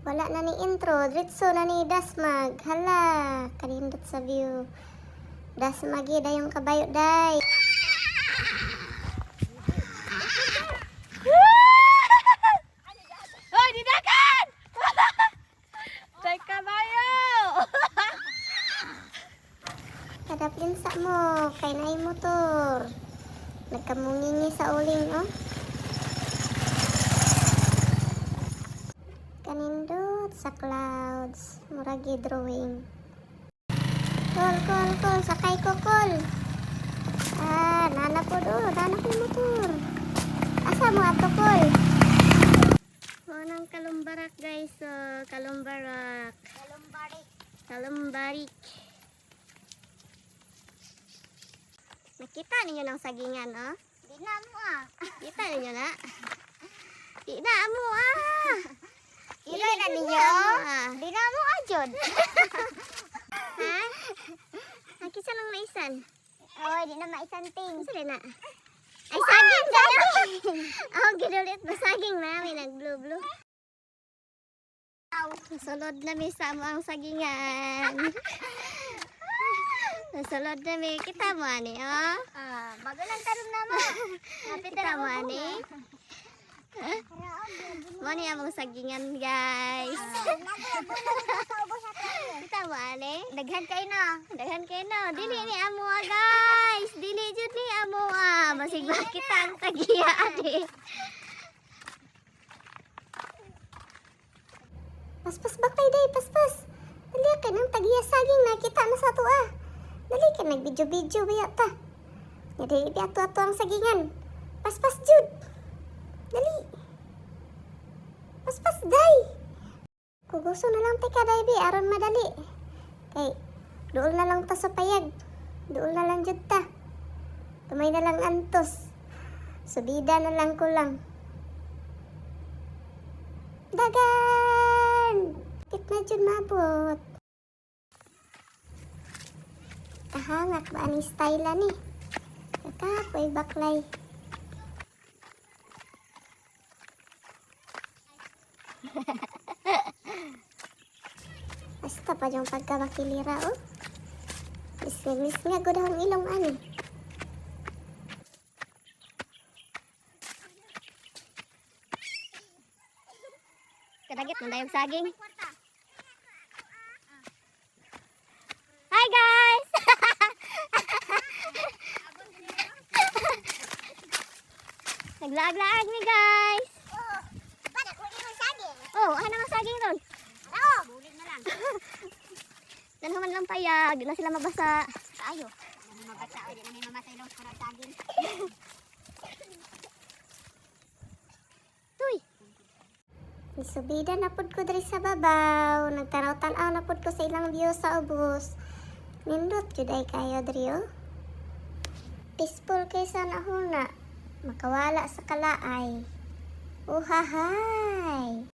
Wala na ni intro, diretso na ni Dasmag. Hala, kanindot sa view. Dasmag yung kabayo day. Hoy, didakan! Tay kabayo! Kada pinsa mo, kay naay motor. Nagkamungingi sa uling, oh. Kanindot sa clouds. Muragi drawing. Kol. Sakay ko, kol. Ah, nana po do. Nana po yung motor. Asa mo ato, kol? Nang Kalumbarak, guys. Kalumbarak. Kalumbarik. Nakita ninyo ng sagingan, oh? Di na mo, ah. Kita ninyo na? Di na mo, ah. Kita na ninyo? Di na mo, ah, Jod. Ha? Nakisa lang maisan. Oh, di na maisan ting. Sila na. Ay, saging! Oh, ginulit ba saging na? May nag-blue-blue. Nasulod na may samo ang sagingan. Nasulod na may. Kita mo, ani, oh? Bago lang karon naman. Kita mo, ani? Mo ni among sagingan, guys. Kita mo, ani? Daghan kayo na. Daghan kayo no. Dili ni amo, guys. Dili jud ni amo, Masigba kita ang tagiya, ani. Paspas bakay day, paspas. Dali ka ng tagiya saging nakita na sa tuwa. Dali ka nagbidyo-bidyo biya ta. Dali bi ato-ato ang sagingan. Paspas jud. Dali. Paspas day. Kuguso na lang tika day bi aron madali. Kay duol na lang ta sa payag. Duol na lang jud ta. Tumay na lang antos. Subida na lang ko lang. Dagan! Kit na dyan mabot. Kahangak ba ani style ni? Kakapoy baklay. Basta pa yung pagkabakilira, oh. Miss nga ko daw ang ilong ani. Kadagit na yung saging. Hi guys! Naglaag-laag ni guys. Oh, ano ang saging ron? Bulig na lang. Nanuman lang payag, di na sila mabasa. Ayo. Mabasa o di na may mamatay lang para saging. Tuy! Nisubida na pud ko diri sa babaw. Nagtanaw-tanaw na pud ko sa ilang view sa ubos. Nindot jud ay kayo diri, oh. Peaceful kaysa nahuna. Makawala sa kalaay. Uhahay!